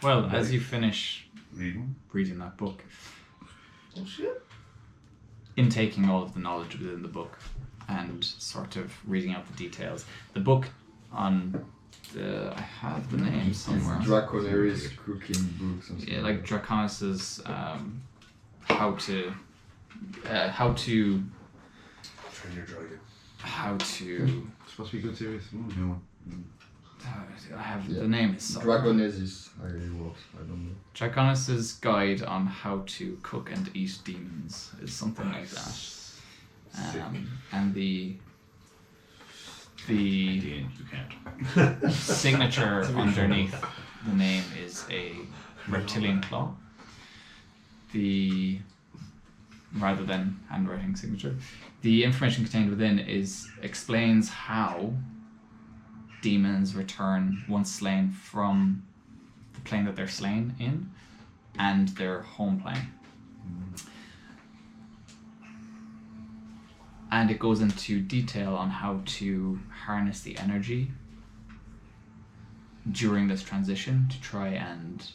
Well, as you finish reading that book, Oh shit. intaking all of the knowledge within the book and sort of reading out the details. The book on I have the name somewhere. Draconary's cooking book. Something Yeah, like Draconis's how to Train your dragon. how to It's supposed to be a good series. New one. I have the name is somewhere. Dragonesis, how it works, I don't know. Draconis's guide on how to cook and eat demons is something like that. And the You can't. signature underneath the name is a reptilian claw. Rather than handwriting signature, the information contained within explains how demons return once slain from the plane that they're slain in and their home plane. And it goes into detail on how to harness the energy during this transition to try and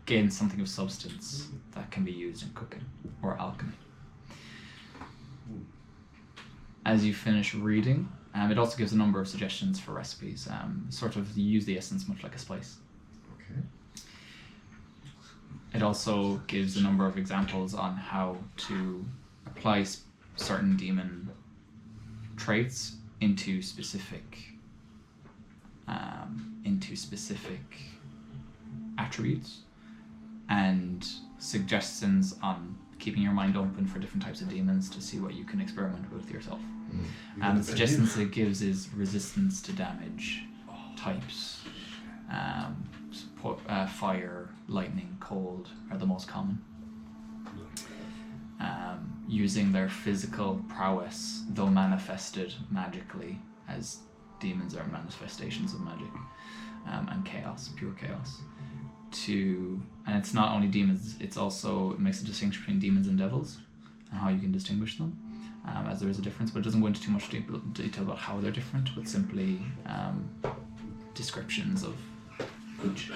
gain something of substance that can be used in cooking or alchemy. As you finish reading, it also gives a number of suggestions for recipes. Sort of use the essence much like a spice. Okay. It also gives a number of examples on how to apply certain demon traits into specific attributes, and suggestions on keeping your mind open for different types of demons to see what you can experiment with yourself. And the suggestions it gives is resistance to damage types. Fire, lightning, cold are the most common. Using their physical prowess, though manifested magically, as demons are manifestations of magic, and chaos, pure chaos. And it's not only demons, it makes a distinction between demons and devils and how you can distinguish them, as there is a difference, but it doesn't go into too much detail about how they're different, but simply descriptions of each.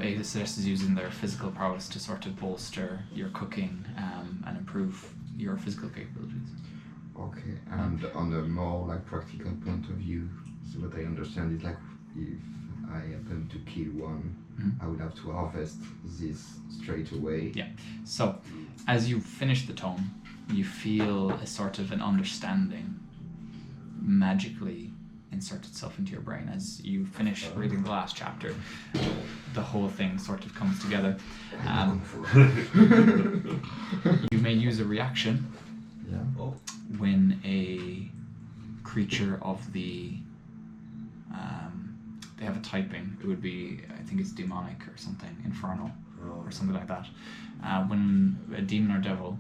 It suggests using their physical prowess to sort of bolster your cooking and improve your physical capabilities. Okay, and on a more like practical point of view, so what I understand is like if I happen to kill one, I would have to harvest this straight away. Yeah. So, as you finish the tome, you feel a sort of an understanding magically insert itself into your brain. As you finish reading the last chapter, the whole thing sort of comes together. You may use a reaction when a creature of the they have a typing. It would be, I think it's demonic or something, infernal or something like that. When a demon or devil,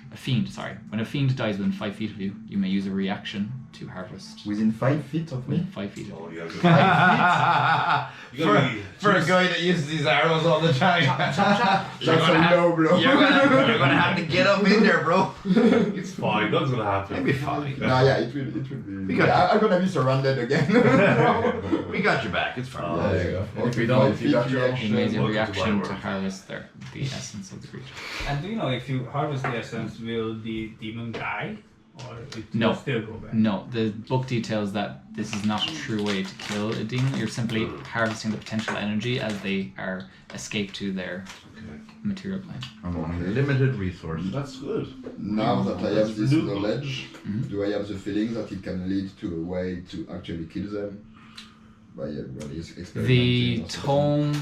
when a fiend dies within 5 feet of you, you may use a reaction to harvest. Within 5 feet of me? Within 5 feet of you. You gotta For a guy that uses these arrows all the time. That's a low blow. You're gonna have to get up in there, bro. It's fine, nothing's gonna happen. It'll be fine. No, yeah, it will be. I'm gonna be surrounded again. We got your back. It's fine. There you go. If you don't, if you got your You may use a Welcome to reaction my to world. harvest the essence of the creature. And do you know if you harvest the essence, will the demon die? Or it No. will still go back? No, the book details that this is not a true way to kill a demon. You're simply harvesting the potential energy as they are escape to their material plane. I'm on limited resources. That's good. Now that I have this New knowledge, do I have the feeling that it can lead to a way to actually kill them? By everybody's experimenting The or something? tome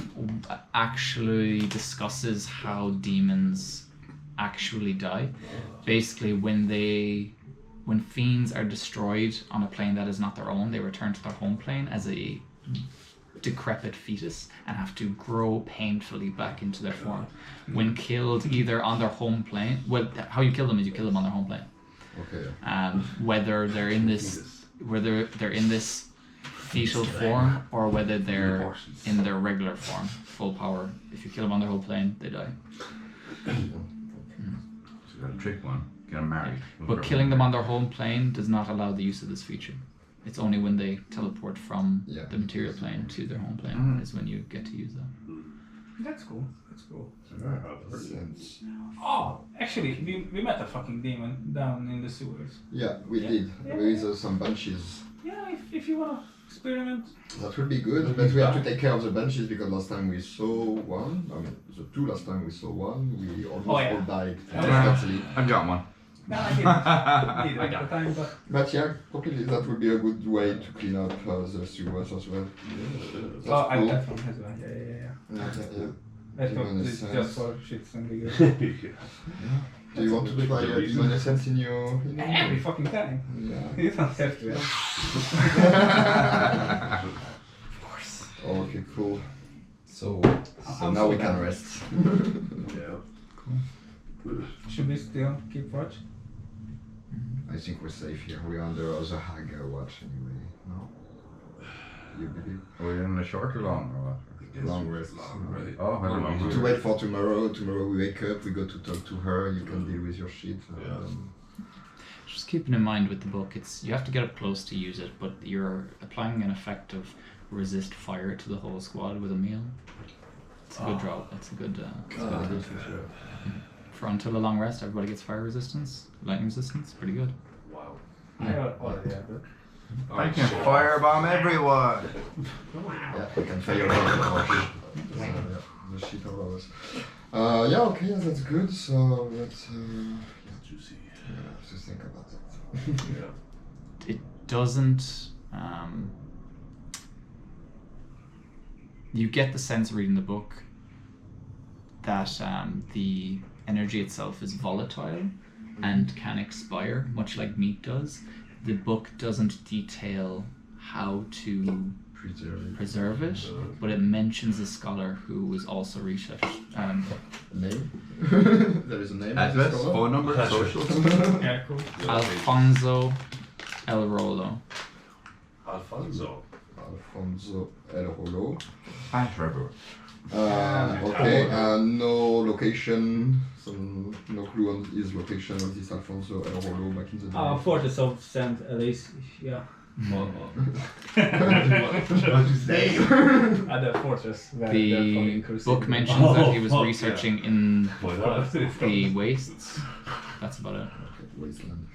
actually discusses how demons actually die. Basically, when fiends are destroyed on a plane that is not their own, they return to their home plane as a decrepit fetus and have to grow painfully back into their form. When killed either on their home plane, how you kill them is you kill them on their home plane. Okay. Whether they're in this fetal form or whether they're in their regular form, full power. If you kill them on their whole plane, they die. So you gotta trick one. Get them married. But killing them on their home plane does not allow the use of this feature. it's only when they teleport from Yeah. the material plane to their home plane is when you get to use them. That's cool. That's cool. Sense. Oh, actually, we met a fucking demon down in the sewers. Yeah, we did. Yeah. There is some bunches. Yeah, if you wanna experiment. That would be good, but we have to take care of the bunches because last time we saw one. I mean, the two last time we saw one, we almost all died. Actually. I've got one. No, I didn't. At the time, but But yeah, completely. That would be a good way to clean up the sewers as well. That's oh, I cool. that one as well. Yeah. Yeah. I thought Demon it's essence. just for shits and giggles. Do you want to try demon essence in your? Every fucking time. Yeah. You don't have to. Okay, cool. So I'm now so we can down. rest. Should we still keep watch? I think we're safe here. We're under the hag watch anyway. No. You believe? Are we in a short or long or what? Long rest. Right. Oh, I don't know. To wait for tomorrow. Tomorrow we wake up, we go to talk to her, you can deal with your shit. Just keeping in mind with the book, it's you have to get up close to use it, but you're applying an effect of resist fire to the whole squad with a meal. It's a good draw. It's a good. For until a long rest, everybody gets fire resistance, lightning resistance. Pretty good. Wow. I already have it. I can firebomb everyone. Yeah, we can fire the shit out of us. Yeah, okay, that's good. So let's Juicy. just think about that. Yeah. It doesn't. You get the sense reading the book that the energy itself is volatile and can expire, much like meat does. The book doesn't detail how to preserve it, but it mentions a scholar who was also researched. Name? There is a name. Address, of the phone number, social. Yeah, cool. Alfonso El Rolo. Alfonso. Alfonso El Rolo. Hi, Trevor. Okay, no location, no clue on his location of this Alfonso El Rolo back in the day. Fortress of St. Elise, yeah. What you say? The fortress where the The fucking crusader. book mentions that he was fuck, researching in Why not? the wastes. That's about it. Wasteland.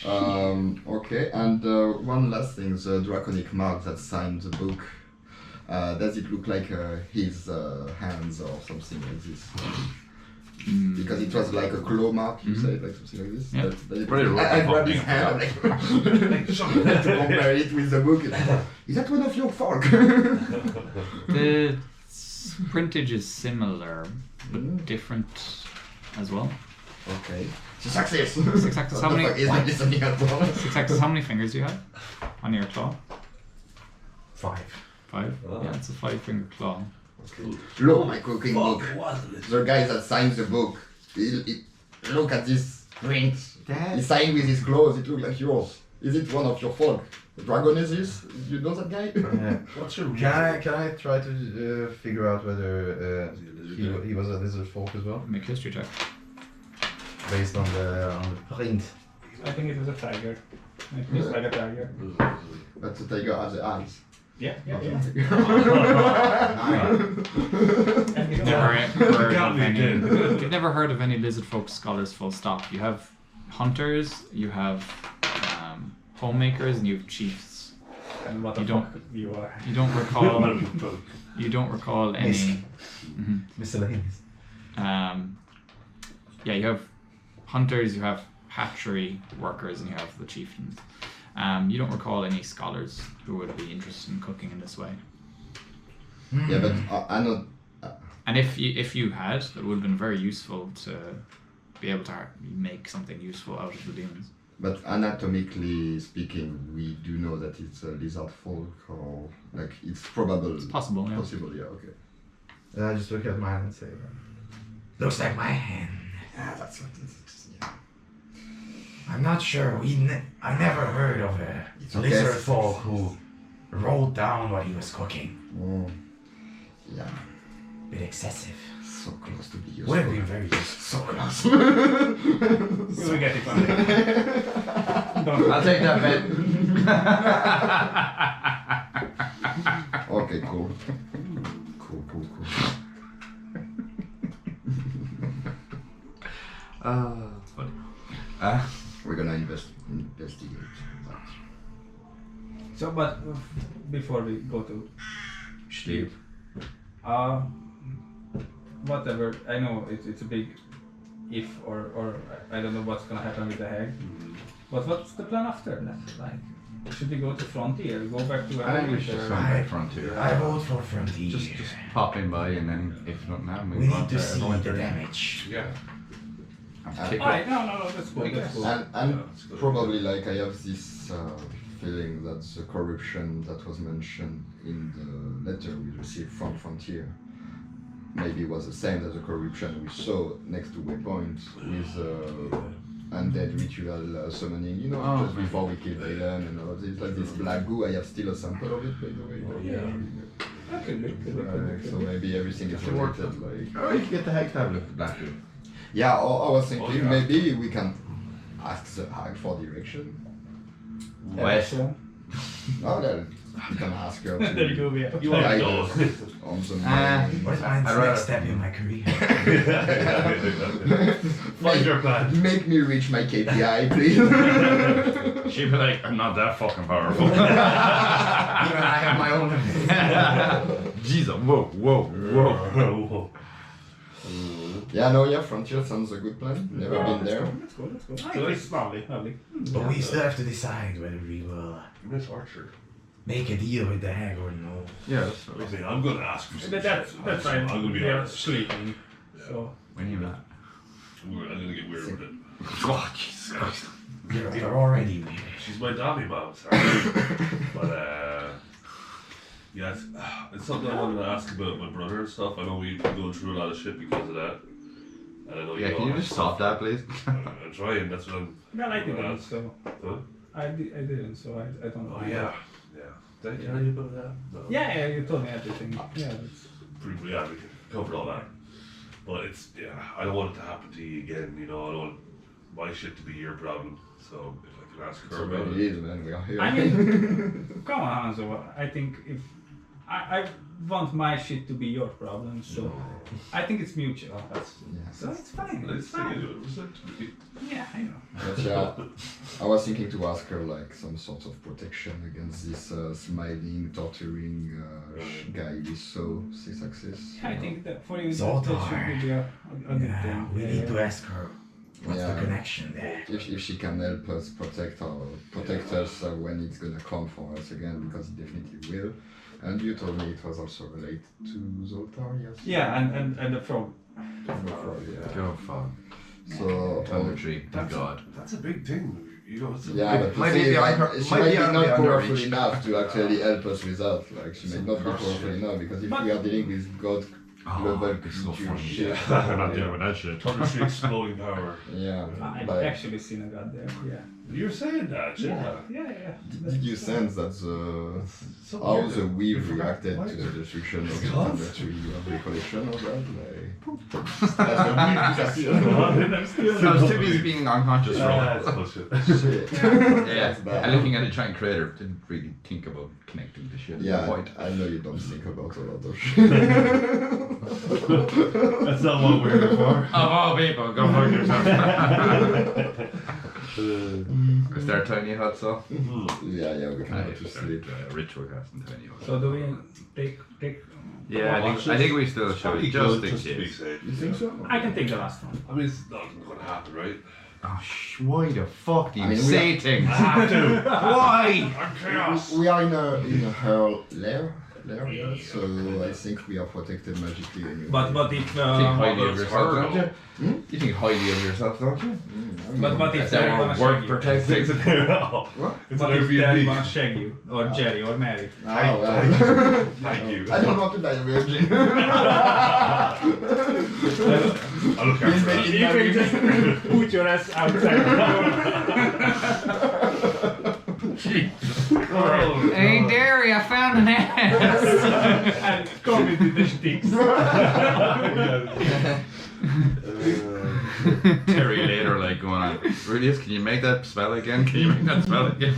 Oh, Okay, and one last thing, the draconic mark that signed the book. Does it look like his hands or something like this? Because it was like a claw mark, you said, like something like this. Yeah. But Pretty rough I grabbed being his a hand, I'm like, to compare it with the book. Is that one of your folk? The printage is similar, but different as well. Okay. It's a success. Six axis, how What the many? fuck is that listening at all? Six axis, how many fingers do you have on your claw? 5. 5? Oh. Yeah, it's a 5-finger claw. Look, my cooking book. wasn't it? The guy that signs the book. Look at this print. He signed with his claws. It looks like yours. Is it one of your folk? The dragon is this? You know that guy? What's your Can I try to figure out whether he was a lizard folk as well, Make a history check. based on the print? I think it was a tiger. It looks like a tiger. But the tiger has the eyes. Yeah. You've never heard Got of me any. again. You've never heard of any lizard folk scholars. Full stop. You have hunters. You have homemakers, and you have chiefs. And what the You don't- fuck you are. You don't recall. You don't recall any. Mhm. Miscellaneous. Yeah, you have hunters, you have hatchery workers, and you have the chieftains. You don't recall any scholars who would be interested in cooking in this way. Yeah, but I know. And if you had, it would have been very useful to be able to make something useful out of the demons. But anatomically speaking, we do know that it's a lizard folk, or like it's probable. It's possible, yeah. Possible, yeah. Okay. I just look at mine and say, Looks like my hand. Ah, that's what it is. Yeah. I'm not sure. I never heard of a It's okay. lizard folk who rolled down what he was cooking. Oh, yeah. Bit excessive. So close to be useful. Would have been very useful. So close. We'll get it on. I'll take that bet. Okay, cool. Cool. Funny. We're gonna investigate that. So, but before we go to Sleep. whatever, I know it's a big if or I don't know what's gonna happen with the hag. But what's the plan after that? Like, should we go to Frontier, go back to I think we should or- swim by Frontier. I vote for Frontier. Just pop in by and then if not now, we move on need to see everyone the turn. damage. Yeah. Kick Alright, it. no, that's cool. That's cool. And Yeah, it's good. probably like I have this feeling that the corruption that was mentioned in the letter we received from Frontier maybe was the same as the corruption we saw next to Waypoint with undead ritual summoning, you know, Oh, just before we kill Valen and all of this, like this black goo. I have still a sample of it, by the way. That could be. So maybe everything is Should work. related, like. Oh, you can get the hag tablet for Black Dude. Yeah, I was thinking yeah. maybe we can ask the hag for direction. West. Oh, then you can ask her to There you go, yeah. You want to guide go? us on the What is my I'd rather- next step in my career? Find your plan. Make me reach my KPI, please. She'd be like, I'm not that fucking powerful. Even I have my own limits. Jesus, whoa. Yeah, no, yeah, Frontier sounds a good plan. Never been there. Let's go. It's lovely. But we still have to decide whether we will Miss Archer. make a deal with the hag or no. Yeah, that's what I mean, I'm gonna ask for some That's shit. fine. I'm gonna be They're honest. sleeping. So when you met. I'm gonna get weird with it. Oh, Jesus Christ. You're already weird. She's my daddy mom, sorry. But yeah, it's something I wanted to ask about my brother and stuff. I know we've been going through a lot of shit because of that. And I know Yeah, you can you just stop that, please? I'm trying, that's what I'm. well, I didn't. So Huh? I didn't. So I don't know. Oh yeah. Did I tell you about that? No. Yeah, you told me everything. Yeah, that's Pretty, yeah, we can cover all that. But it's, yeah, I don't want it to happen to you again, you know, I don't want my shit to be your problem. So if I can ask her So about maybe it. it is, man. We are here. I mean, come on, Hanzo. I think if I want my shit to be your problem, so I think it's mutual. So it's fine. Let's It's see fine. it. Yeah, I know. But yeah, I was thinking to ask her like some sort of protection against this smiling, torturing guy we saw 6 axis. I think that for you Zoltar. that should be a good Yeah, thing. we need to ask her what's Yeah. the connection there. If she can help us protect us when it's gonna come for us again, because it definitely will. And you told me it was also related to Zoltar, yes? Yeah, and the frog. Yeah. Go fog. So, Poetry, God. That's a big thing, you know, it's a yeah, big, but Might the be thing the is, under- she might might be be on not the powerful underreach. enough to actually help us with that. Like, she might not be Cross powerful shit. enough, because if But- we are dealing with God level it's so creature funny. shit. We're not dealing with that shit. Turkish exploding power. Yeah, I've like, actually seen a god there. Yeah. You're saying that, yeah. Yeah. did you sense that So how weird. the weave You forgot reacted why to the the- destruction of It's the God? Thunder Tree? You have recollection of that? No, Timmy's being unconscious for a That's while. bullshit. Shit. Yeah, That's bad. and looking at the giant crater, didn't really think about connecting the shit. Yeah, Point. I know you don't think about a lot of shit. That's not what we're here for. Of all people, go fuck yourself. Is there a tiny hut, so? Yeah, we can go to sleep. Ritual cast and tiny hut. So do we take? Yeah, I think we still should, Probably just good, in just to be case. safe. You think so? I can take the last one. I mean, it's not gonna happen, right? Oh, why the fuck do you I mean, we say are- things? have to. Why? I'm chaos. We are in a her lair, yeah, so I think we are protected magically anyway. But if You think highly of it's yourself, hard, don't you? You think highly of yourself, don't you? but if Is they're that gonna our work shag you, protected? It's an What? It's but an if they're Airbnb. gonna shag you or Jerry or Mary, Ah, well. Thank you. I don't want to die a virgin. I'll look after that. you can just put your ass outside. Oh, Hey, Derry, I found an ass. and come with the sticks. Terry later, like going on. Rudius, can you make that spell again? Can you make that spell again?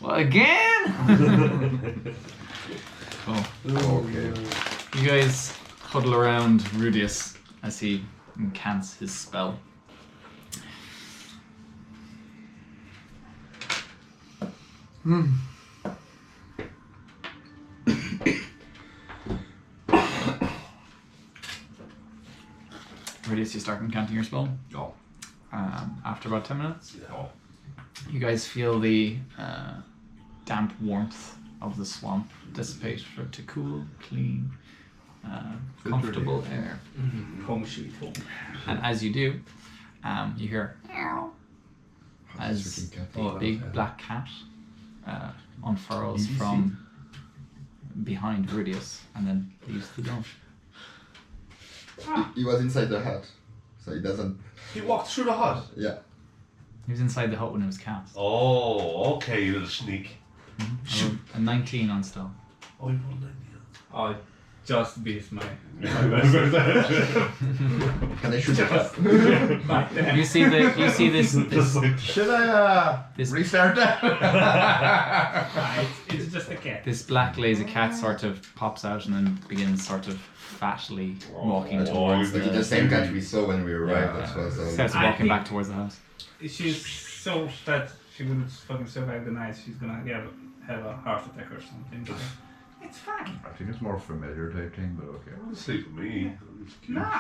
Well, again? Oh. Okay. You guys huddle around Rudius as he incants his spell. Rudius, you start incanting your spell. Oh. After about 10 minutes, Oh. you guys feel the damp warmth of the swamp dissipate to cool, clean, comfortable air. Home sweet home. And as you do, you hear as Freaking cat. a big black cat unfurls from behind Rudius and then leaves the dome. He was inside the hut, so he doesn't. He walked through the hut. Yeah. He was inside the hut when it was cast. Oh, okay, you little sneak. A 19 on stealth. Oh, you rolled 90. I just beat my. Can I shoot the cat? You see this Should I This- restart that? It's just a cat. this black lazy cat sort of pops out and then begins sort of fatly walking towards Like the the same cat we saw when we arrived. Yeah. That was. starts I walking think- back towards the house. She's so fat she wouldn't fucking survive the night. She's gonna have a heart attack or something. So it's fine. I think it's more familiar type thing, but okay. Sleep with me. Nah,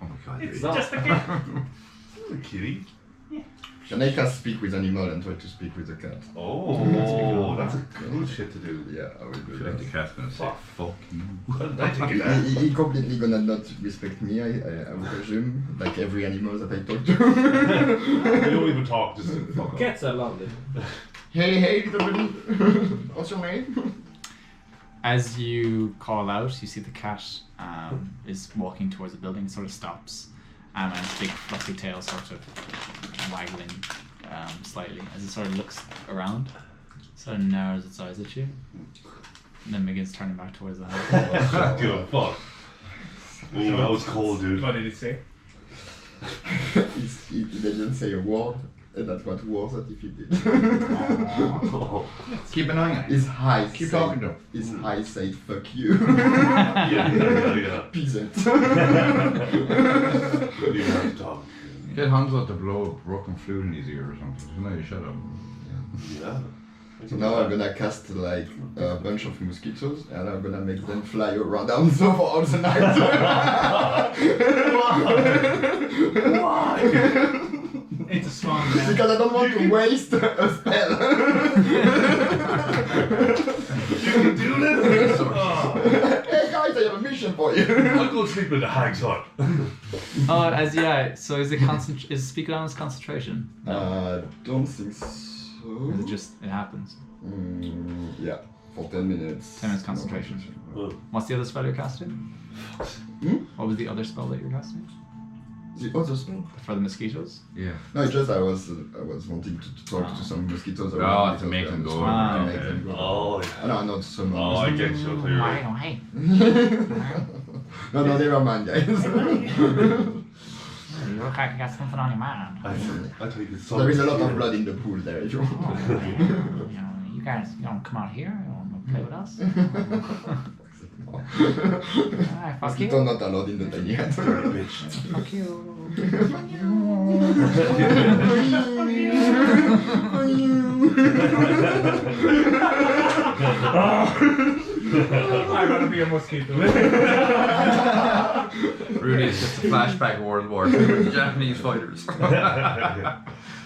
Oh my god. it's really? just a cat. It's a kitty. Can I cast speak with animal and try to speak with the cat? Oh, that's a good shit to do. Yeah, I will I do feel like that. the cat's gonna say, fuck you. I take it that. He completely gonna not respect me, I would presume, like every animal that I talk to. We don't even talk, just fuck off. Cats are lovely. Hey, little buddy. What's your name? As you call out, you see the cat is walking towards the building, sort of stops, and its big fluffy tail sort of waggling slightly as it sort of looks around, sort of narrows its eyes at you, and then begins turning back towards the house. Give a fuck. Ooh, that was cold, dude. What did it say? He didn't say a word, and that's what was that if he did. Keep an eye on it. His eyes Keep said- talking to him. His eyes said fuck you. Yeah. Peasant. You have to talk. Get Hansel to blow a broken flute in his ear or something. So now you shut up. Yeah. So now I'm gonna cast like a bunch of mosquitoes and I'm gonna make them fly around Hanzo for all the night. Why? It's a strong man. Because I don't want to waste a spell. You can do this? Oh. Hey guys, I have a mission for you. I'll go sleep in the hag's hut. So is it is speak on his concentration? Don't think so. Or is it just it happens? Yeah, for 10 minutes. 10 minutes concentration. What's the other spell you're casting? What was the other spell that you're casting? The other spell? For the mosquitoes? Yeah. No, it's just I was wanting to talk to some mosquitoes. Oh, around to make them go. Ah, to make okay. them go. Oh, yeah. No, not some. Oh, I get you. Okay, you're right. Hey. No, never mind, guys. You look like you got something on your mind. I think it's There is a lot of blood in the pool there, if you want. You guys, you don't come out here? You want to play with us? Alright, fuck you. Mosquitoes not allowed in the tiny hut. bitch. Fuck you. I wanna be a mosquito. Rudy is just a flashback of World War II with the Japanese fighters.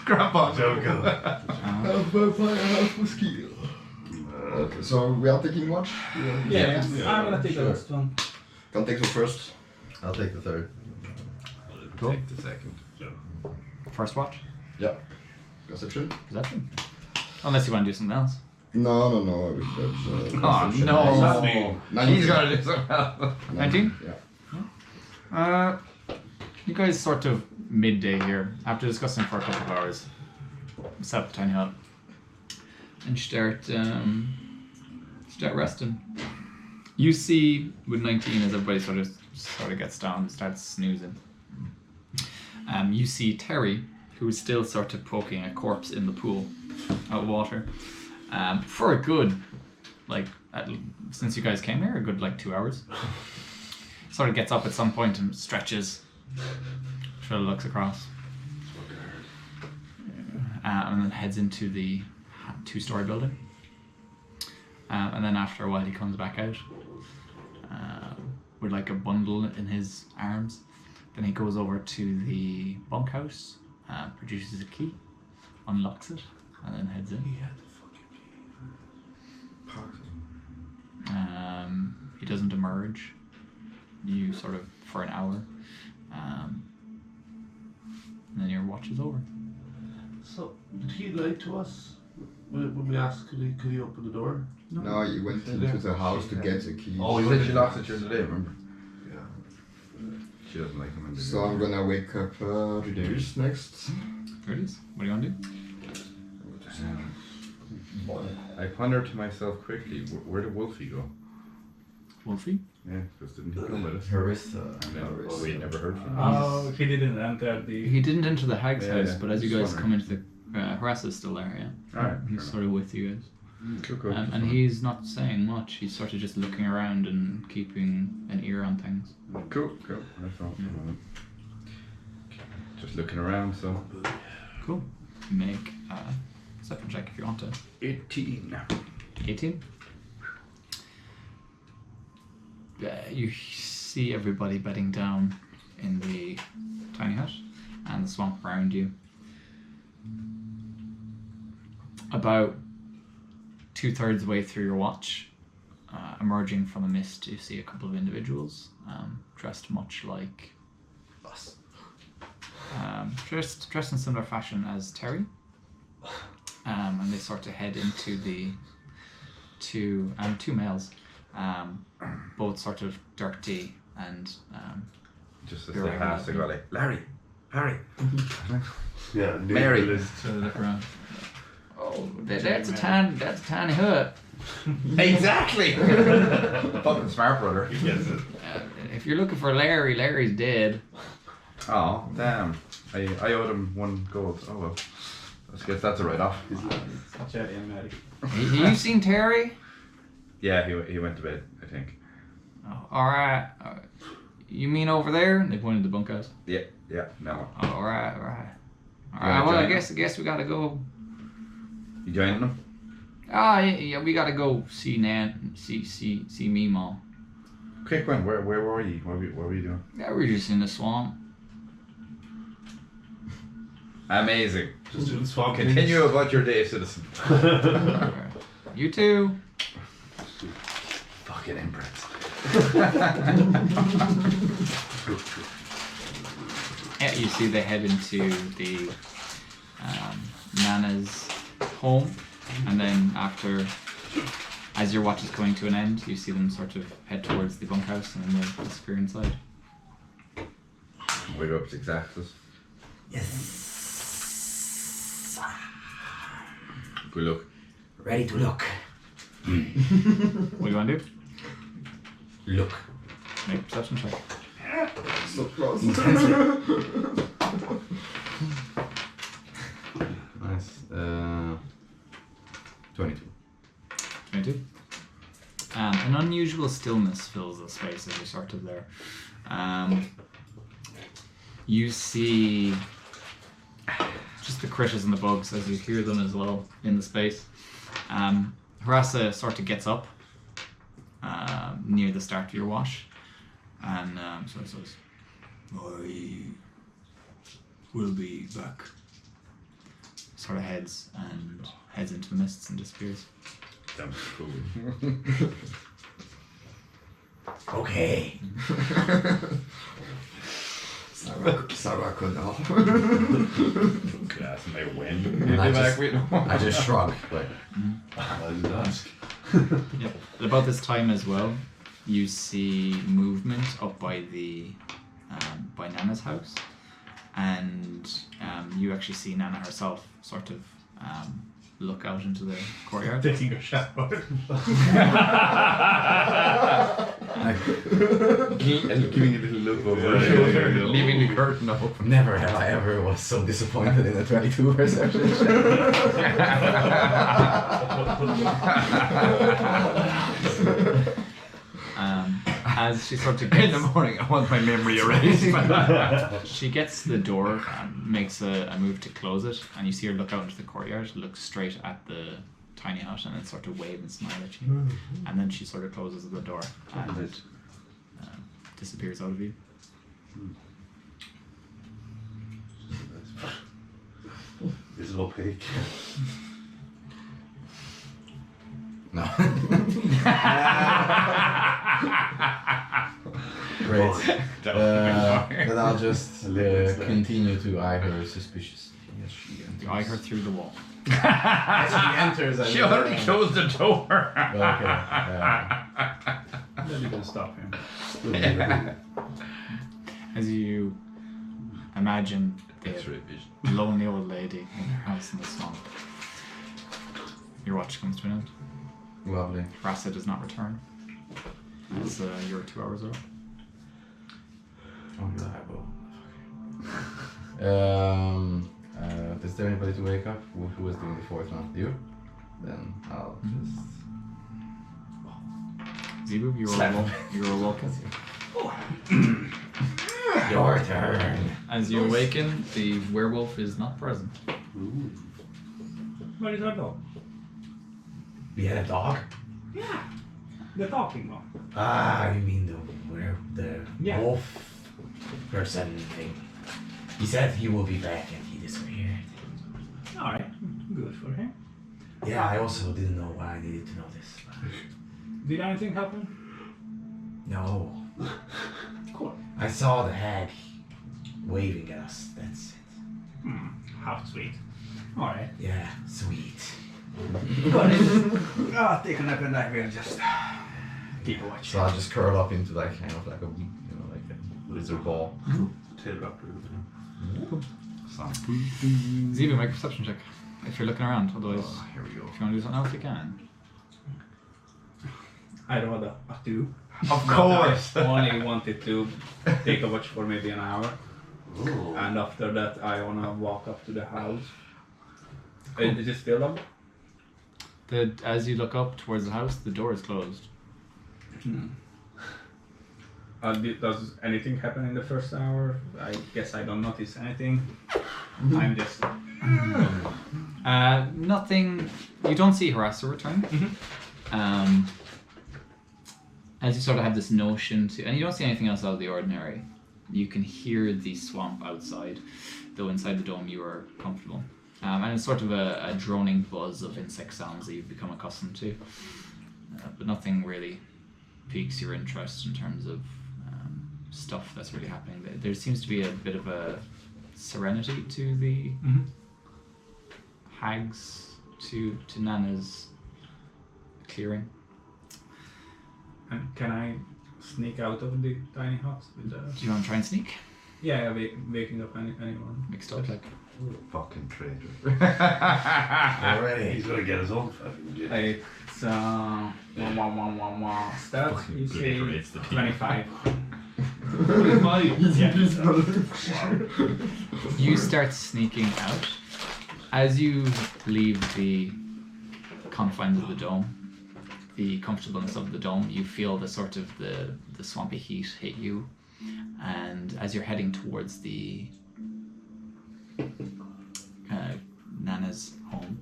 Grandpa. Joker. Half vampire, half mosquito. Okay, so we are taking watch? Yeah, Yeah. I'm gonna take the Sure. last one. Can take the first. I'll take the third. Take the second. First watch? Yeah. Perception? Perception? Unless you want to do something else. No, I will judge. Oh, perception. no. What's that mean? 19. He's gotta do something else. 19? Yeah. You guys sort of midday here, after discussing for a couple of hours, set up the tiny hut, and start resting. You see with 19 as everybody sort of gets down and starts snoozing. You see Terry, who is still sort of poking a corpse in the pool of water. For a good, since you guys came here, a good 2 hours. Sort of gets up at some point and stretches. Sort of looks across. And then heads into the 2-story building. And then after a while he comes back out with a bundle in his arms. Then he goes over to the bunkhouse, produces a key, unlocks it, and then heads in. He doesn't emerge. You sort of for an hour. And then your watch is over. So, did he lie to us when we asked could he open the door? No, you went into the house to get the keys. Oh, you said she lost it during the day, remember? Yeah. She doesn't like him in the So I'm gonna wake up Readers next. There it is. What do you want to do? I ponder to myself quickly, where did Wolfie go? Wolfie? Yeah, because didn't he come with us? Harissa. And then we never heard from him. Oh, he didn't enter the. He didn't enter the hag's Yeah, house, yeah. but as you Just guys come wondering. into the Harass is still there, yeah. Alright, He's sort of with you guys. cool. And he's not saying much. He's sort of just looking around and keeping an ear on things. Cool. That's all. Just looking around, so. Cool. Make a perception check if you want to. 18. 18. You see everybody bedding down in the tiny hut and the swamp around you. About 2/3 way through your watch, emerging from the mist, you see a couple of individuals dressed much like us. Dressed in similar fashion as Terry. And they sort of head into the two males, both sort of dirty and Just to You're say right. half to go like, Larry, Harry. Yeah, Mary. sort of look around. Oh, that's a tiny hut. Exactly! Fucking smart brother. If you're looking for Larry, Larry's dead. Oh, damn. I owed him 1 gold. Oh well. I guess that's a write-off. Jerry and Mary. You seen Terry? Yeah, he went to bed, I think. Oh, all right. You mean over there? And they pointed to the bunkhouse. Yeah, no. All right. wanna Well, I join guess we gotta go. You joining them? Yeah, we gotta go see Nan, see Meemaw. Quick one, where were you? What were you doing? Yeah, we're just in the swamp. Amazing. Just doing swamp Continue about your day, citizen. You too. Fucking inbreds. Yeah, you see they head into the Nana's home, and then as your watch is coming to an end, you see them sort of head towards the bunkhouse and then they disappear inside. We're up 6 axes. Yes. Good luck. Ready to look. What do you want to do? Look. Make a perception check. So close. Nice. 22. 22. An unusual stillness fills the space as you're sort of there. You see just the critters and the bugs as you hear them as well in the space. Harassa sort of gets up near the start of your wash and sort of says, I will be back. Sort of heads into the mists and disappears. Damn cool. Okay. Sarah could not. That's my win. I just shrug, but I didn't ask. Yeah. About this time as well, you see movement up by the by Nana's house, and you actually see Nana herself sort of look out into the courtyard. Taking a shower. Giving a little look over Yeah, her shoulder, yeah, yeah. leaving the curtain open. Never have I ever was so disappointed in a 22 perception check. As she sort of In gets, the morning, I want my memory erased. she gets to the door and makes a move to close it, and you see her look out into the courtyard, look straight at the tiny hut, and then sort of wave and smile at you. And then she sort of closes the door and disappears out of view. Is it opaque? No. Great. Then I'll just continue to eye her suspiciously as she enters. You eye her through the wall. As she enters, I She will, already closed the door. Okay. Then you can stop him. As you imagine the X-ray vision. lonely old lady in her house in the swamp, your watch comes to an end. Lovely. Rasa does not return. As you're 2 hours old. Unreliable. Is there anybody to wake up? Who was doing the fourth one? You? Then I'll just. Zebu, you were awoken. Your turn. As you awaken, the werewolf is not present. Where is our dog? We had a dog? Yeah. The talking one. Ah, you mean the Yeah. wolf person thing. He said he will be back and he disappeared. Alright. Good for him. Yeah, I also didn't know why I needed to know this. Did anything happen? No. Cool. I saw the hag waving at us, that's it. How sweet. Alright. Yeah, sweet. Take a nap and I will just keep a watch. So I'll just curl up into like kind of like a like a lizard ball. Tail raptor. Zebu, make a perception check. If you're looking around, otherwise, Here we go. if you want to do something else, you can. I'd rather do. Of course. I only wanted to take a watch for maybe an hour. Oh. And after that, I wanna walk up to the house. Is it still locked? As you look up towards the house, the door is closed. Does anything happen in the first hour? I guess I don't notice anything. I'm just. Nothing. You don't see harasser return. As you sort of have this notion to, and you don't see anything else out of the ordinary. You can hear the swamp outside, though inside the dome you are comfortable. And it's sort of a droning buzz of insect sounds that you've become accustomed to. But nothing really piques your interest in terms of stuff that's really happening. There seems to be a bit of a serenity to the hags, to Nana's clearing. And can I sneak out of the tiny hut with the? Do you want to try and sneak? Yeah, waking up anyone. Mixed up like. Fucking traitor. Already. He's gonna get his own fucking jet. It's 1. Start. You say obliterates the team. 25. You start sneaking out. As you leave the confines of the dome, the comfortableness of the dome, you feel the sort of the swampy heat hit you, and as you're heading towards the Nana's home,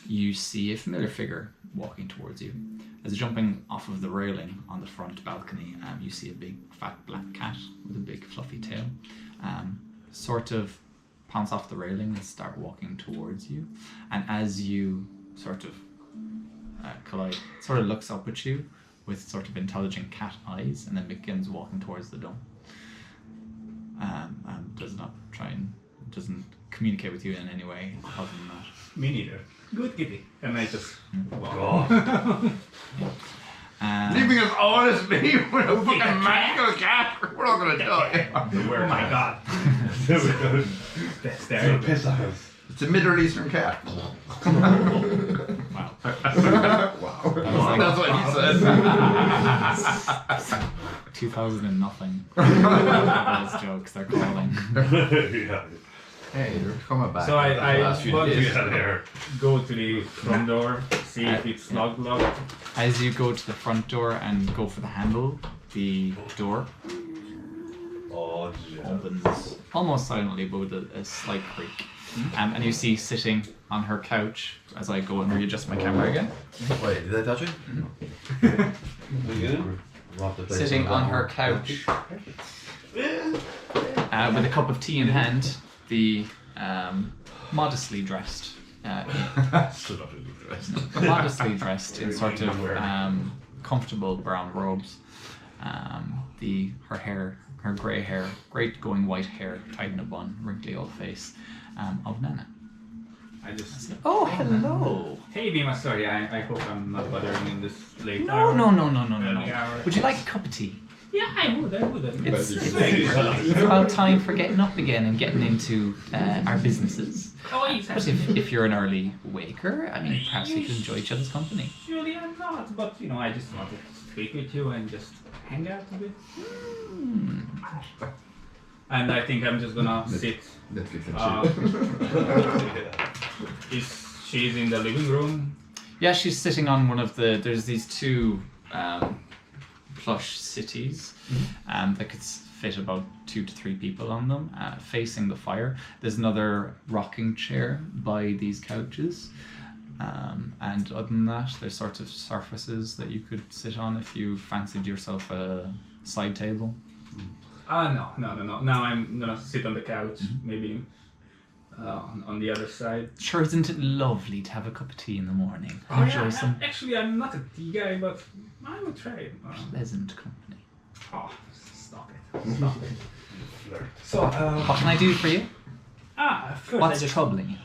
you see a familiar figure walking towards you. As you're jumping off of the railing on the front balcony, you see a big fat black cat with a big fluffy tail sort of pounce off the railing and start walking towards you, and as you sort of collide, it sort of looks up at you with sort of intelligent cat eyes and then begins walking towards the dome. And doesn't communicate with you in any way other than that. Me neither. Good kitty. And I just. Leaving us honestly with a fucking magical cat. We're not gonna die. Oh my god. There we go. That's They're terrible. piss on us. It's a Middle Eastern cat. Wow. Wow. That's what he said. 2000 and nothing. Those jokes, they're calling. Yeah. Hey, they're coming back. So I Last few want days. Yeah, there. go to the front door, see if it's locked. As you go to the front door and go for the handle, the door Oh, yeah. opens almost silently, but with a slight creak. And you see sitting on her couch, as I go and readjust my camera again, Wait, did I touch it? sitting on her couch with a cup of tea in hand, the modestly dressed, Still not really dressed. modestly dressed in sort of comfortable brown robes. Her hair, her grey hair, great going white hair tied in a bun, wrinkly old face of Nana. I just. Oh, hello. Hey, Dima, sorry, I hope I'm not bothering in this late No, hour. no. Early hour. Would you like a cup of tea? Yeah, I would. It's about time for getting up again and getting into our businesses. Oh, But exactly. if you're an early waker, I mean, perhaps we could enjoy each other's company. Usually I'm not, but I just wanted to speak with you and just hang out a bit. And I think I'm just gonna sit. Netflix and chill. She's in the living room. Yeah, she's sitting on one of the. There's these two plush cities that could fit about 2 to 3 people on them, facing the fire. There's another rocking chair by these couches. And other than that, there's sort of surfaces that you could sit on if you fancied yourself a side table. No. Now I'm gonna sit on the couch, maybe on the other side. Sure, isn't it lovely to have a cup of tea in the morning? Oh, Enjoy yeah, some actually, I'm not a tea guy, but I would try it. pleasant company. Oh, stop it. Stop it. So, What can I do for you? first What's I just, troubling you?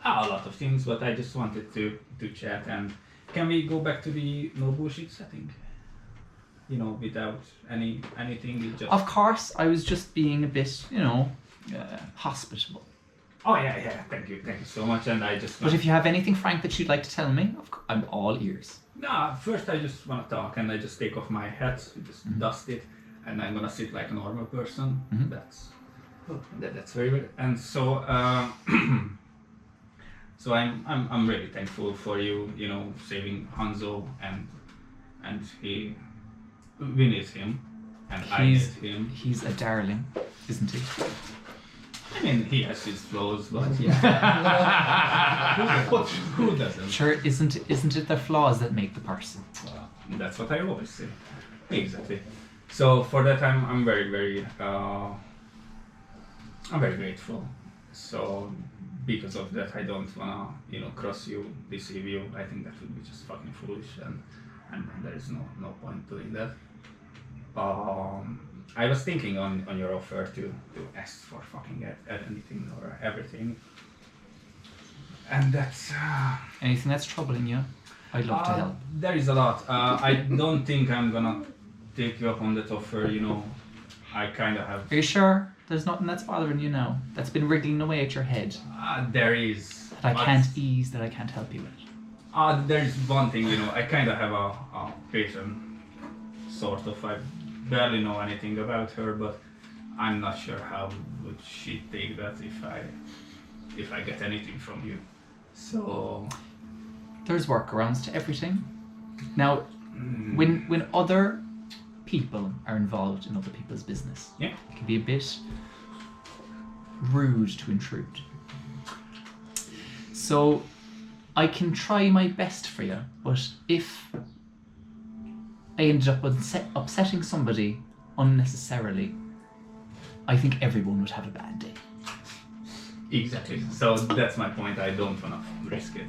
a lot of things, but I just wanted to chat. And can we go back to the no bullshit setting? Without anything, we just. Of course, I was just being a bit, hospitable. Oh yeah. Thank you so much. And I just. But if you have anything, Frank, that you'd like to tell me, I'm all ears. No, first I just want to talk, and I just take off my hat, just dust it, and I'm gonna sit like a normal person. That's very good. And so, so I'm really thankful for you, saving Hanzo, and we need him, and I need him. He's a darling, isn't he? I mean, he has his flaws, but yeah. Who doesn't? Sure, isn't it the flaws that make the person? Well, that's what I always say. Exactly. So for that, I'm very, very, I'm very grateful. So because of that, I don't wanna, cross you, deceive you. I think that would be just fucking foolish, and there is no point doing that. I was thinking on your offer to ask for fucking anything or everything, and that's. Anything that's troubling you, I'd love to help. There is a lot. I don't think I'm gonna take you up on that offer. I kind of have. Are you sure? There's nothing that's bothering you now. That's been wriggling away at your head. There is. That I can't ease. That I can't help you with. There is one thing. I kind of have a patient. Sort of. I barely know anything about her, but I'm not sure how would she take that if I get anything from you. So. There's workarounds to everything. Now, when other people are involved in other people's business, Yeah. it can be a bit rude to intrude. So, I can try my best for you, but if I ended up upsetting somebody unnecessarily, I think everyone would have a bad day. Exactly. So that's my point. I don't want to risk it.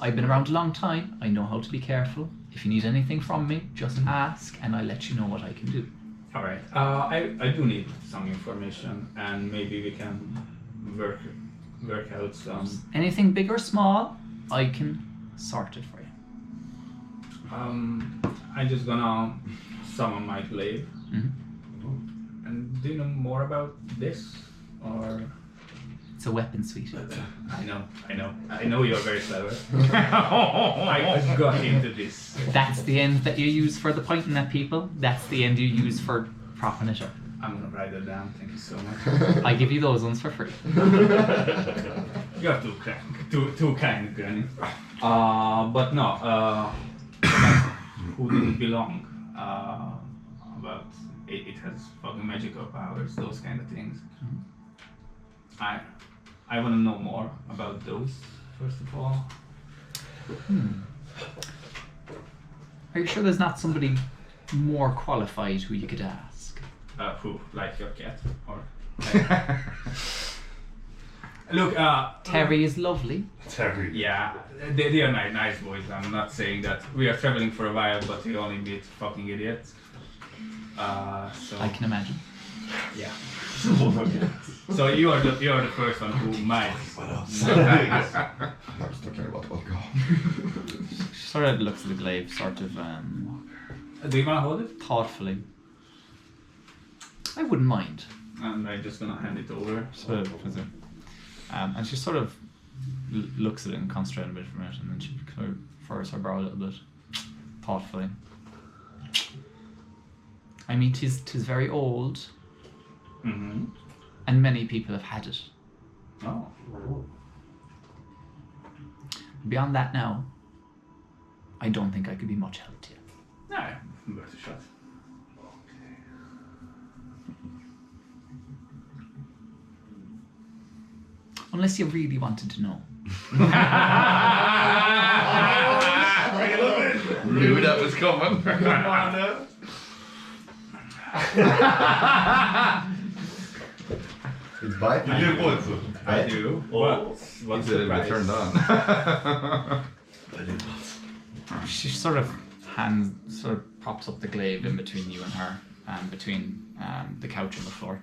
I've been around a long time. I know how to be careful. If you need anything from me, just ask, and I'll let you know what I can do. All right. I do need some information, and maybe we can work out some. Anything big or small, I can sort it for you. I'm just gonna summon my glaive. Mm-hmm. And do you know more about this, or? It's a weapon, sweetie. I know you're very clever. I got into this. That's the end that you use for the pointing at people. That's the end you use for propping it up. I'm gonna write that down. Thank you so much. I give you those ones for free. You're too kind, Granny. But no. About who did it belong? About it has fucking magical powers, those kind of things. I want to know more about those, first of all. Are you sure there's not somebody more qualified who you could ask? Who? Like your cat? Or look, Terry is lovely. Terry. yeah, they are nice boys. I'm not saying that we are traveling for a while, but we only meet fucking idiots. So I can imagine. yeah. So you are the first one who might. I was talking about alcohol. She sort of looks at the glaive, sort of Do you wanna hold it? thoughtfully. I wouldn't mind. And I'm just gonna hand it over. So, and she sort of looks at it and concentrates a bit from it, and then she kind of furrows her brow a little bit, thoughtfully. I mean, tis very old, Mm-hmm. and many people have had it. Oh. Beyond that now, I don't think I could be much help to you. Yeah, worth a shot. Unless you really wanted to know. Knew that was coming. It's bite. You did what? So? I do. Oh. What's Did the it price? turned on? I did not. She sort of props up the glaive in between you and her, between the couch and the floor.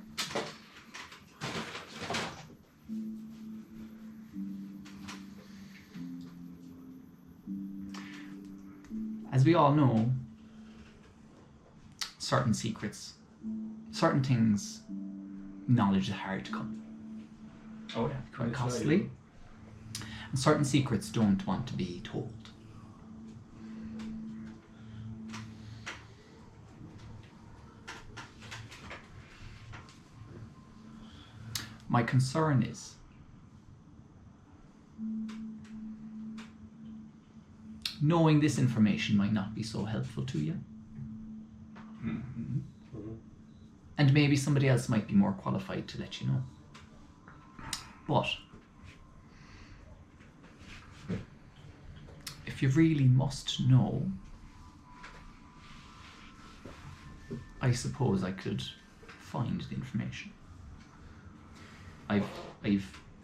As we all know, certain secrets, certain things, knowledge is hard to come. Oh yeah. Quite That's what I costly. do. And certain secrets don't want to be told. My concern is knowing this information might not be so helpful to you. Mhm. And maybe somebody else might be more qualified to let you know. But if you really must know, I suppose I could find the information. I've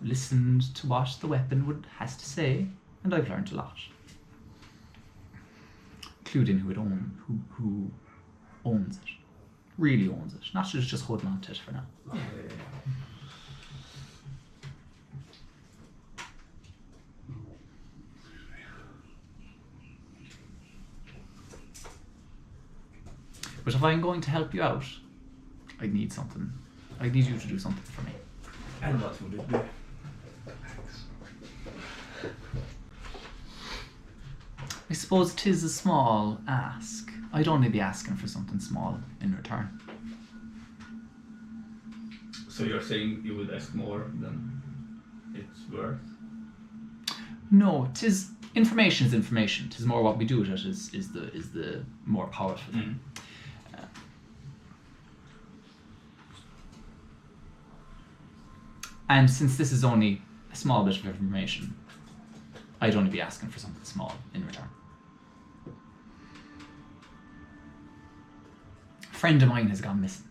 listened to what the weapon has to say, and I've learned a lot, including who owns it, really owns it, not just holding on to it for now. But if I'm going to help you out, I'd need something. I'd need you to do something for me. And what would it be? I suppose 'tis a small ask. I'd only be asking for something small in return. So you're saying you would ask more than it's worth? No, 'tis information is information. 'Tis more what we do with it is the more powerful thing. And since this is only a small bit of information, I'd only be asking for something small in return. A friend of mine has gone missing.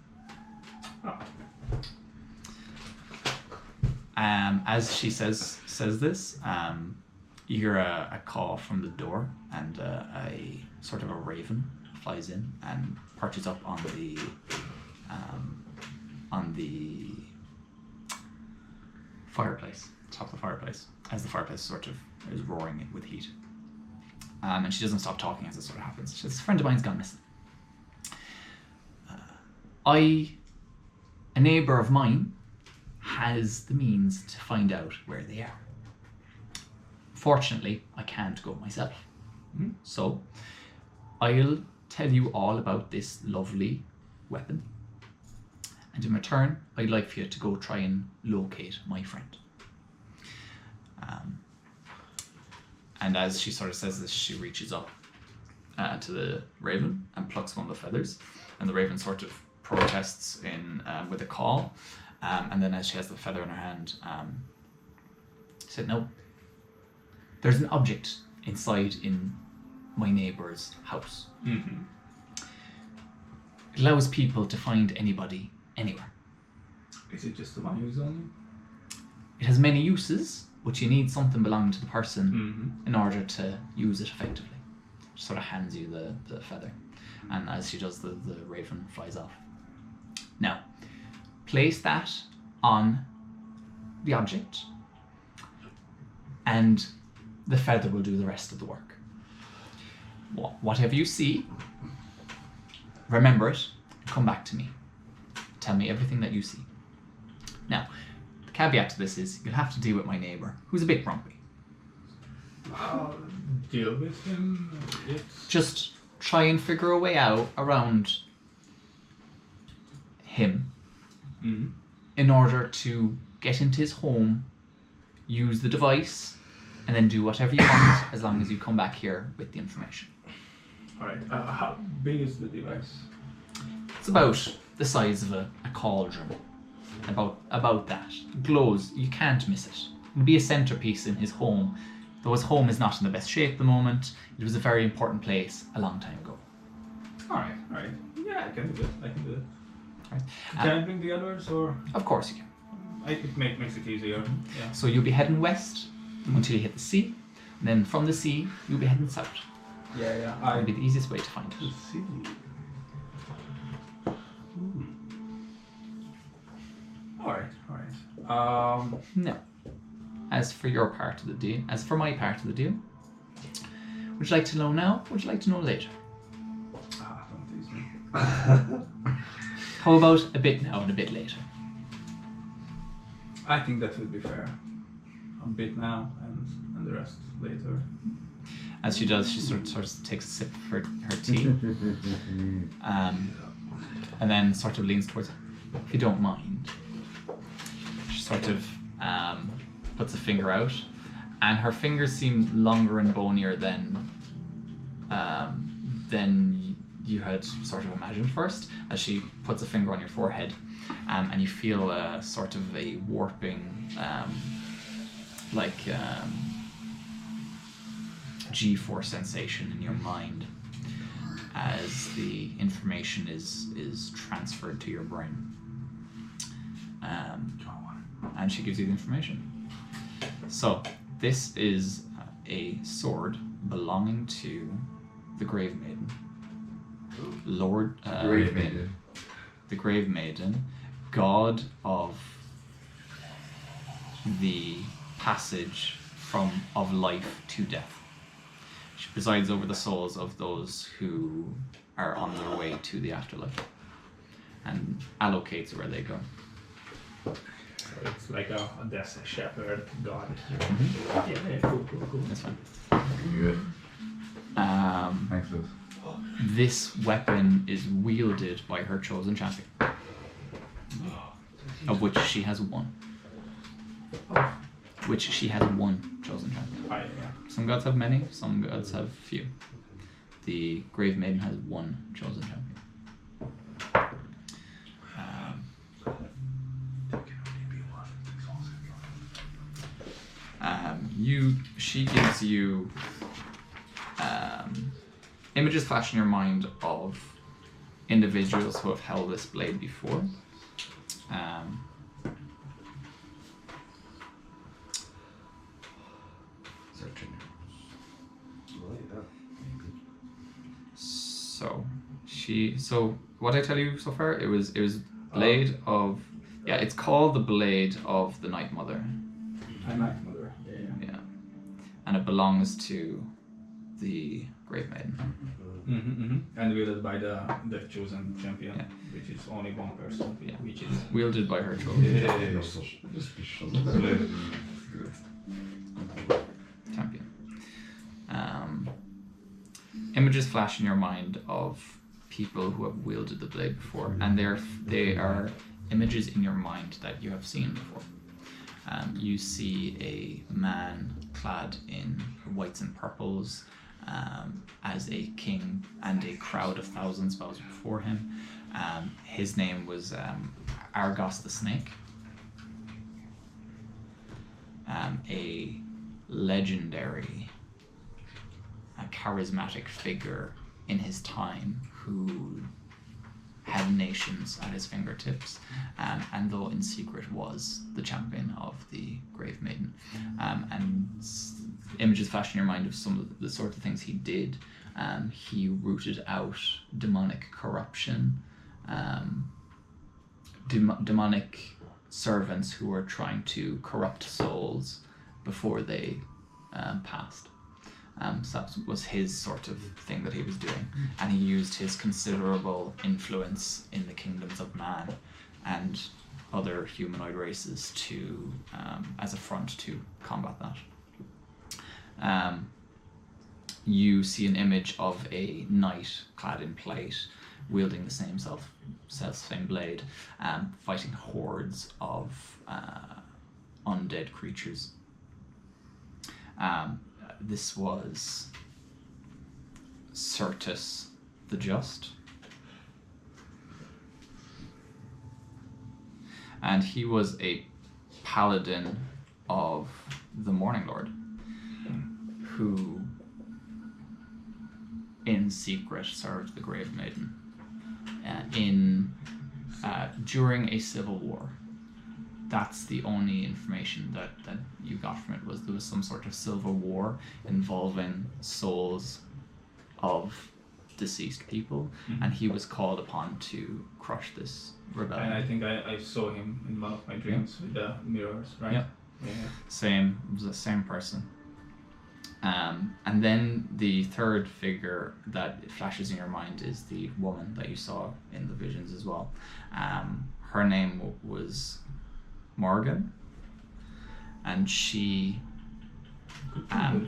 As she says this, you hear a call from the door, and a sort of a raven flies in and perches up on the fireplace, top of the fireplace, as the fireplace sort of is roaring with heat. And she doesn't stop talking as it sort of happens. She says, "A friend of mine's gone missing. A neighbour of mine has the means to find out where they are. Fortunately, I can't go myself. So I'll tell you all about this lovely weapon. And in return, I'd like for you to go try and locate my friend. And as she sort of says this, she reaches up to the raven and plucks one of the feathers. And the raven sort of protests with a call. And then as she has the feather in her hand, she said, no, there's an object inside in my neighbour's house. It allows people to find anybody anywhere. Is it just the one use only? It has many uses, but you need something belonging to the person in order to use it effectively. She sort of hands you the feather, and as she does, the raven flies off. Now, place that on the object, and the feather will do the rest of the work. Whatever you see, remember it, come back to me. Tell me everything that you see. Now, the caveat to this is you'll have to deal with my neighbour, who's a bit grumpy. Deal with him? Just try and figure a way out around him in order to get into his home, use the device, and then do whatever you want as long as you come back here with the information. Alright, how big is the device? It's about the size of a cauldron. About that. Glows, you can't miss it. It'll be a centerpiece in his home. Though his home is not in the best shape at the moment, it was a very important place a long time ago. Alright. Yeah, I can do it. Right. Can I bring the others, or? Of course you can. It makes it easier. Yeah. So you'll be heading west until you hit the sea. And then from the sea, you'll be heading south. Yeah. That'll be the easiest way to find it. See. Alright. Now, as for your part of the deal, as for my part of the deal, would you like to know now? Or would you like to know later? Don't tease me. How about a bit now and a bit later? I think that would be fair. A bit now and the rest later. As she does, she sort of takes a sip of her tea, and then sort of leans towards, if you don't mind. She sort of puts a finger out, and her fingers seem longer and bonier than you had sort of imagined first. As she puts a finger on your forehead, and you feel a sort of a warping, G-force sensation in your mind as the information is transferred to your brain. And she gives you the information. So this is a sword belonging to the Grave Maiden. Grave Maiden. The Grave Maiden, god of the passage of life to death. She presides over the souls of those who are on their way to the afterlife and allocates where they go. So it's like a death shepherd god. Yeah, cool. That's fine. Good. Um, Thanks, Liz. this weapon is wielded by her chosen champion, of which she has one. Which she has one chosen champion. Some gods have many, some gods have few. The Grave Maiden has one chosen champion. She gives you images flash in your mind of individuals who have held this blade before. So what I tell you so far, it was blade of, yeah, it's called the blade of the Night Mother. Night Mother. Yeah. And it belongs to the Grave Maiden. And wielded by the chosen champion, Yeah. which is only one person, Yeah. which is Wielded by her chosen You're so suspicious. champion. Images flash in your mind of people who have wielded the blade before, and they are images in your mind that you have seen before. You see a man clad in whites and purples as a king, and a crowd of thousands bows before him. His name was Argos the Snake. A legendary, a charismatic figure in his time who had nations at his fingertips, and though in secret was the champion of the Grave Maiden. Images flash in your mind of some of the sort of things he did. He rooted out demonic corruption, demonic servants who were trying to corrupt souls before they passed. So that was his sort of thing that he was doing, and he used his considerable influence in the kingdoms of man and other humanoid races to as a front to combat that. You see an image of a knight clad in plate, wielding the same blade, fighting hordes of undead creatures. This was Certus the Just, and he was a paladin of the Morning Lord, who in secret served the Grave Maiden during a civil war. That's the only information that you got from it, was there was some sort of civil war involving souls of deceased people, and he was called upon to crush this rebellion. And I think I saw him in one of my dreams with the mirrors, right? Yeah. Same, it was the same person. And then the third figure that flashes in your mind is the woman that you saw in the visions as well. Her name was Morgan, and she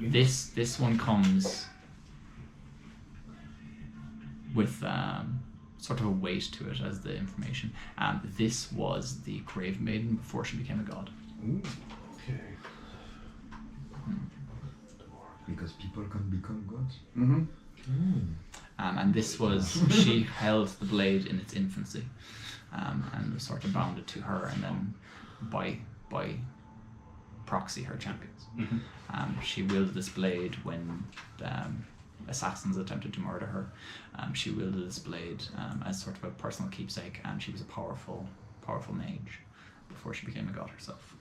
this one comes with sort of a weight to it as the information. This was the Grave Maiden before she became a god. Okay. Because people can become gods. And this was, she held the blade in its infancy, and was sort of bounded to her, and then by proxy her champions. She wielded this blade when assassins attempted to murder her. She wielded this blade as sort of a personal keepsake, and she was a powerful mage before she became a god herself.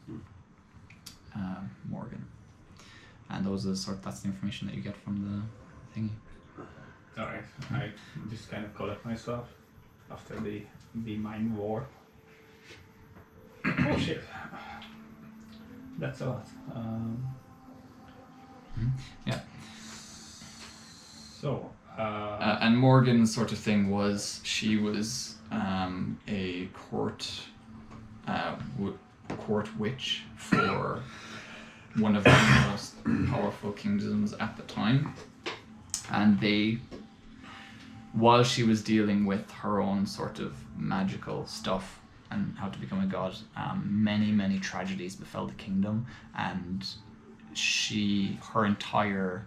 Morgan. And those are that's the information that you get from the thingy. Alright, I just kind of collect myself after the mind war. Oh shit. That's a lot. Yeah. So, and Morgan's sort of thing was, she was a court witch for one of the most powerful kingdoms at the time, and while she was dealing with her own sort of magical stuff and how to become a god, many tragedies befell the kingdom, and her entire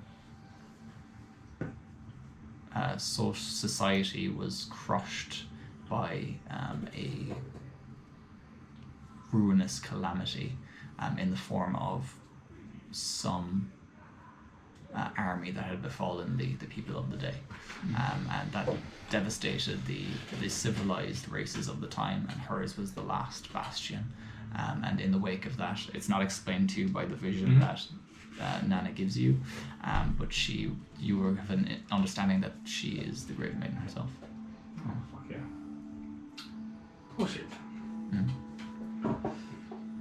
society was crushed by a ruinous calamity in the form of some army that had befallen the people of the day, and that devastated the civilized races of the time, and hers was the last bastion. And in the wake of that, it's not explained to you by the vision that Nana gives you, but you will have an understanding that she is the Grave Maiden herself. oh fuck yeah. Oh shit. Mm.